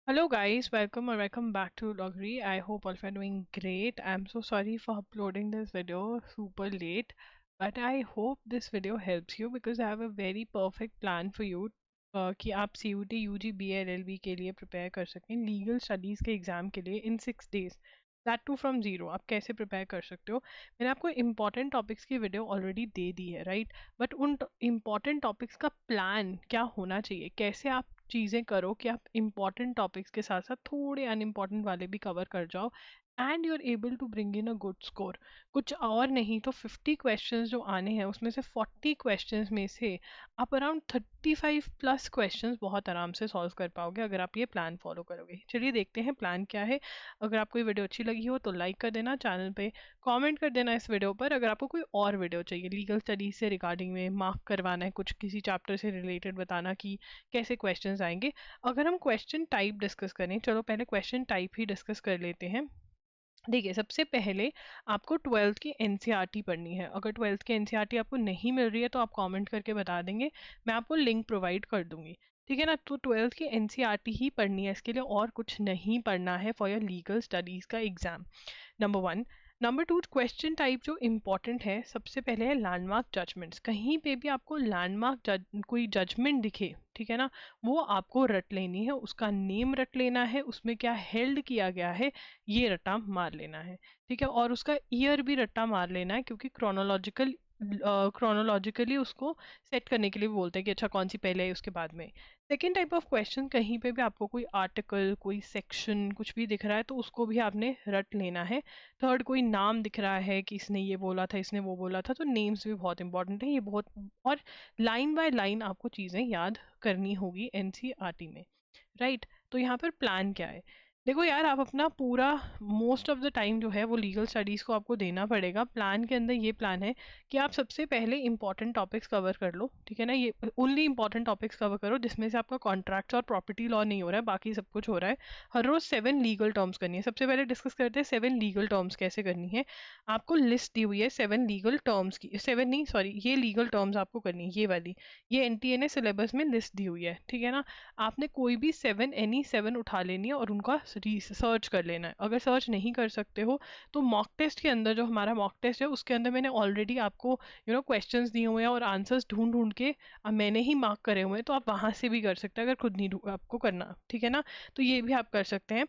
Hello guys, welcome back to Logri. I hope all of you are doing great. I'm so sorry for uploading this video super late, but I hope this video helps you because I have a very perfect plan for you कि आप CUT, UG, BA, LLB के लिए prepare कर सकें legal studies के exam के लिए in 6 days, that too from zero. आप कैसे प्रिपेयर कर सकते हो? मैंने आपको इंपॉर्टेंट टॉपिक्स की वीडियो ऑलरेडी दे दी है, राइट? बट उन इम्पॉर्टेंट टॉपिक्स का प्लान क्या होना चाहिए, कैसे आप चीज़ें करो कि आप इम्पॉर्टेंट टॉपिक्स के साथ साथ थोड़े अनइम्पॉर्टेंट वाले भी कवर कर जाओ and you are able to bring in a good score. कुछ और नहीं तो 50 क्वेश्चंस जो आने हैं उसमें से 40 क्वेश्चंस में से आप अराउंड 35+ क्वेश्चंस बहुत आराम से सॉल्व कर पाओगे अगर आप ये प्लान फॉलो करोगे। चलिए देखते हैं प्लान क्या है। अगर आपको ये वीडियो अच्छी लगी हो तो लाइक कर देना, चैनल पे कमेंट कर देना इस वीडियो पर। अगर आपको कोई और वीडियो चाहिए लीगल स्टडीज से रिगार्डिंग में, मार्क करवाना है कुछ किसी चैप्टर से रिलेटेड, बताना कि कैसे क्वेश्चंस आएंगे। अगर हम क्वेश्चन टाइप डिस्कस करें, चलो पहले क्वेश्चन टाइप ही डिस्कस कर लेते हैं। देखिए, सबसे पहले आपको 12th की एनसीईआरटी पढ़नी है। अगर 12th की एनसीईआरटी आपको नहीं मिल रही है तो आप कमेंट करके बता देंगे, मैं आपको लिंक प्रोवाइड कर दूंगी। ठीक है ना? तो 12th की एनसीईआरटी ही पढ़नी है इसके लिए, और कुछ नहीं पढ़ना है फॉर योर लीगल स्टडीज़ का exam. Number one. Number two, question type जो इम्पॉर्टेंट है, सबसे पहले है लैंडमार्क जजमेंट्स। कहीं पे भी आपको लैंडमार्क कोई जजमेंट दिखे, ठीक है ना, वो आपको रट लेनी है, उसका नेम रट लेना है, उसमें क्या हेल्ड किया गया है ये रट्टा मार लेना है। ठीक है? और उसका ईयर भी रट्टा मार लेना है, क्योंकि क्रोनोलॉजिकली उसको सेट करने के लिए भी बोलते हैं कि अच्छा कौन सी पहले है उसके बाद में। सेकेंड टाइप ऑफ क्वेश्चन, कहीं पे भी आपको कोई आर्टिकल, कोई सेक्शन कुछ भी दिख रहा है तो उसको भी आपने रट लेना है। थर्ड, कोई नाम दिख रहा है कि इसने ये बोला था, इसने वो बोला था, तो नेम्स भी बहुत इंपॉर्टेंट है ये बहुत। और लाइन बाय लाइन आपको चीज़ें याद करनी होगी एनसीईआरटी में, राइट? तो यहाँ पर प्लान क्या है? देखो यार, आप अपना पूरा मोस्ट ऑफ द टाइम जो है वो लीगल स्टडीज़ को आपको देना पड़ेगा। प्लान के अंदर ये प्लान है कि आप सबसे पहले इंपॉर्टेंट टॉपिक्स कवर कर लो, ठीक है ना? ये ओनली इंपॉर्टेंट टॉपिक्स कवर करो जिसमें से आपका कॉन्ट्रैक्ट और प्रॉपर्टी लॉ नहीं हो रहा है, बाकी सब कुछ हो रहा है। हर रोज 7 लीगल टर्म्स करनी है। सबसे पहले डिस्कस करते हैं 7 लीगल टर्म्स कैसे करनी है। आपको लिस्ट दी हुई है 7 लीगल टर्म्स की, 7 नहीं सॉरी, ये लीगल टर्म्स आपको करनी है, ये वाली। ये एनटीए ने सिलेबस में लिस्ट दी हुई है, ठीक है ना? आपने कोई भी 7 उठा लेनी है और उनका सर्च कर लेना है। अगर सर्च नहीं कर सकते हो तो मॉक टेस्ट के अंदर, जो हमारा मॉक टेस्ट है उसके अंदर मैंने ऑलरेडी आपको क्वेश्चंस दिए हुए हैं और आंसर्स ढूंढ ढूंढ के मैंने ही मार्क करे हुए हैं, तो आप वहां से भी कर सकते हैं अगर खुद नहीं आपको करना, ठीक है ना? तो ये भी आप कर सकते हैं।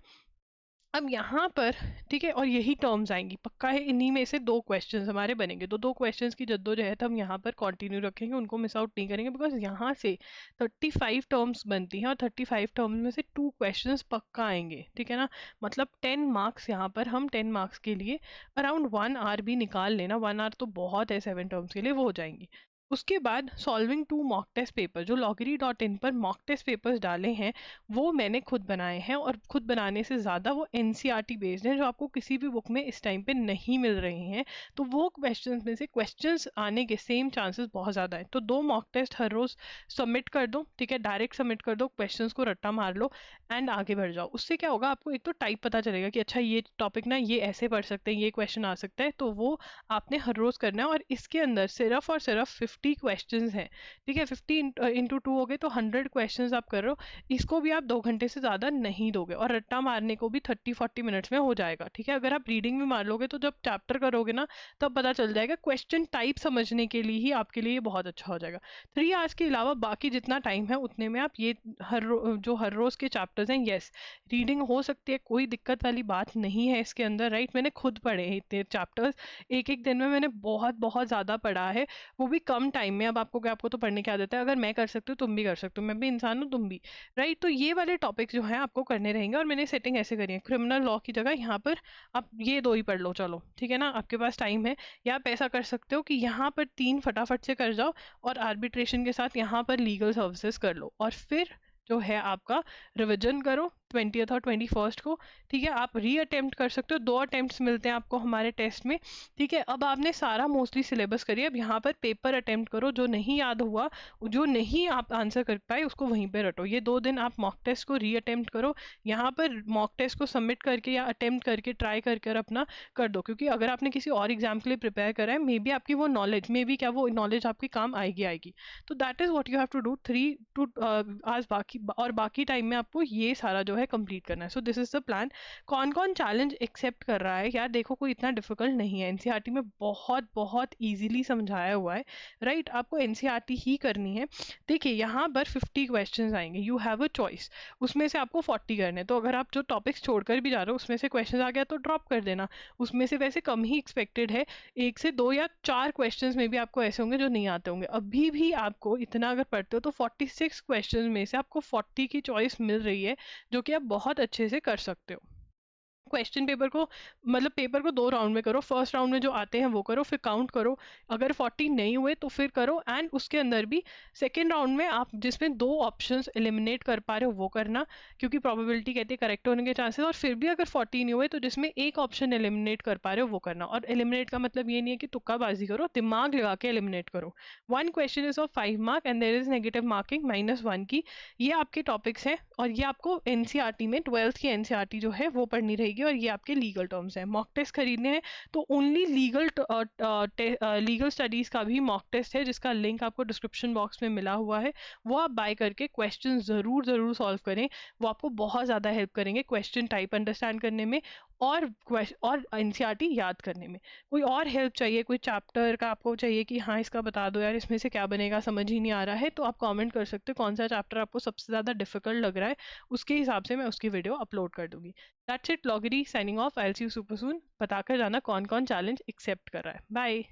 अब यहाँ पर, ठीक है, और यही टर्म्स आएंगी पक्का है, इन्हीं में से दो क्वेश्चंस हमारे बनेंगे, तो दो क्वेश्चंस की जद्दोजहद हम यहाँ पर कंटिन्यू रखेंगे, उनको मिस आउट नहीं करेंगे, बिकॉज यहाँ से 35 टर्म्स बनती हैं और 35 टर्म्स में से 2 क्वेश्चंस पक्का आएंगे, ठीक है ना? मतलब 10 मार्क्स, यहाँ पर हम 10 मार्क्स के लिए अराउंड 1 आवर भी निकाल लेना, 1 आवर तो बहुत है 7 टर्म्स के लिए, वो हो जाएंगी। उसके बाद सॉल्विंग 2 मॉक टेस्ट पेपर, जो loggery.in पर मॉक टेस्ट पेपर्स डाले हैं वो मैंने खुद बनाए हैं, और खुद बनाने से ज़्यादा वो एनसीईआरटी बेस्ड हैं, जो आपको किसी भी बुक में इस टाइम पे नहीं मिल रहे हैं। तो वो क्वेश्चंस में से क्वेश्चंस आने के सेम चांसेस बहुत ज़्यादा है। तो 2 मॉक टेस्ट हर रोज़ सबमिट कर दो, ठीक है, डायरेक्ट सबमिट कर दो, क्वेश्चंस को रट्टा मार लो एंड आगे बढ़ जाओ। उससे क्या होगा, आपको एक तो टाइप पता चलेगा कि अच्छा ये टॉपिक ना ये ऐसे पढ़ सकते हैं, ये क्वेश्चन आ सकता है, तो वो आपने हर रोज़ करना है। और इसके अंदर सिर्फ और सिर्फ 50 क्वेश्चन हैं, ठीक है? 50 × 2 हो गए तो 100 क्वेश्चन आप कर रहे हो। इसको भी आप 2 घंटे से ज़्यादा नहीं दोगे, और रट्टा मारने को भी 30-40 मिनट्स में हो जाएगा, ठीक है? अगर आप रीडिंग में मार लोगे तो जब चैप्टर करोगे ना तब पता चल जाएगा। क्वेश्चन टाइप समझने के लिए ही आपके लिए ये बहुत अच्छा हो जाएगा। 3 आवर्स के अलावा बाकी जितना टाइम है उतने में आप ये जो हर रोज़ के चैप्टर्स हैं, यस रीडिंग हो सकती है, कोई दिक्कत वाली बात नहीं है इसके अंदर, राइट? मैंने खुद पढ़े हैं इतने चैप्टर्स, एक एक दिन में मैंने बहुत बहुत ज़्यादा पढ़ा है, वो भी कम टाइम में। अब आपको क्या, आपको तो पढ़ने की आदत है, अगर मैं कर सकती हूँ तुम भी कर सकते हो, मैं भी इंसान हूँ तुम भी, राइट? तो ये वाले टॉपिक्स जो हैं आपको करने रहेंगे, और मैंने सेटिंग ऐसे करी है, क्रिमिनल लॉ की जगह यहाँ पर आप ये दो ही पढ़ लो, चलो ठीक है ना, आपके पास टाइम है। या आप ऐसा कर सकते हो कि यहाँ पर 3 फटाफट से कर जाओ और आर्बिट्रेशन के साथ यहाँ पर लीगल सर्विसेज कर लो, और फिर जो है आपका रिविजन करो 20th और 21st को, ठीक है? आप री अटेम्प्ट कर सकते हो, 2 अटेम्प्ट्स मिलते हैं आपको हमारे टेस्ट में, ठीक है? अब आपने सारा मोस्टली सिलेबस करिए, अब यहाँ पर पेपर अटेम्प्ट करो, जो नहीं याद हुआ, जो नहीं आप आंसर कर पाए उसको वहीं पे रटो। ये 2 दिन आप मॉक टेस्ट को री अटेम्प्ट करो, यहाँ पर मॉक टेस्ट को सबमिट करके या अटेम्प्ट करके ट्राई करके अपना कर दो, क्योंकि अगर आपने किसी और एग्जाम के लिए प्रिपेयर करा है, मे बी आपकी वो नॉलेज, मे बी क्या वो नॉलेज आपके काम आएगी आएगी। तो that is what you have to do 3 to आज बाकी, और बाकी टाइम में आपको ये सारा जो है है कंप्लीट करना है। So this is the plan. कौन कौन चैलेंज एक्सेप्ट कर रहा है? यार देखो, कोई इतना डिफिकल्ट नहीं है, एनसीईआरटी में बहुत बहुत ईजिली समझाया हुआ है, राइट? आपको एनसीईआरटी ही करनी है। देखिए यहाँ पर 50 क्वेश्चन आएंगे, यू हैव अ चॉइस, उसमें से आपको 40 करने। तो अगर आप जो टॉपिक्स छोड़कर भी जा रहे हो उसमें से क्वेश्चन आ गया तो ड्रॉप कर देना, उसमें से वैसे कम ही एक्सपेक्टेड है, 1 से 2 या 4 क्वेश्चंस में भी आपको ऐसे होंगे जो नहीं आते होंगे। अभी भी आपको इतना अगर पढ़ते हो तो 46 क्वेश्चंस में से आपको 40 की चॉइस मिल रही है, जो कि आप बहुत अच्छे से कर सकते हो। क्वेश्चन पेपर को, मतलब पेपर को 2 राउंड में करो। फर्स्ट राउंड में जो आते हैं वो करो, फिर काउंट करो, अगर 40 नहीं हुए तो फिर करो। एंड उसके अंदर भी सेकेंड राउंड में आप जिसमें 2 ऑप्शंस एलिमिनेट कर पा रहे हो वो करना, क्योंकि प्रोबेबिलिटी कहती है करेक्ट होने के चांसेस। और फिर भी अगर 40 नहीं हुए तो जिसमें एक ऑप्शन एलिमिनेट कर पा रहे हो वो करना। और एलिमिनेट का मतलब ये नहीं है कि तुक्काबाजी करो, दिमाग लगा के एलिमिनेट करो। 1 question is of 5 mark and there is negative marking -1 की। ये आपके टॉपिक्स हैं और ये आपको एनसीईआरटी में 12th की एनसीईआरटी जो है वो पढ़नी रहेगी, और ये आपके लीगल टर्म्स हैं। मॉक टेस्ट खरीदने हैं तो ओनली लीगल स्टडीज का भी मॉक टेस्ट है, जिसका लिंक आपको डिस्क्रिप्शन बॉक्स में मिला हुआ है। वो आप बाय करके क्वेश्चन ज़रूर ज़रूर सॉल्व करें, वो आपको बहुत ज़्यादा हेल्प करेंगे क्वेश्चन टाइप अंडरस्टैंड करने में और एनसीईआरटी याद करने में। कोई और हेल्प चाहिए, कोई चैप्टर का आपको चाहिए कि हाँ इसका बता दो यार, इसमें से क्या बनेगा, समझ ही नहीं आ रहा है, तो आप कमेंट कर सकते हो कौन सा चैप्टर आपको सबसे ज़्यादा डिफिकल्ट लग रहा है, उसके हिसाब से मैं उसकी वीडियो अपलोड कर दूंगी। दैट्स इट, लॉगरी signing off. I will see you super soon. बताकर जाना कौन कौन चैलेंज एक्सेप्ट कर रहा है। बाय।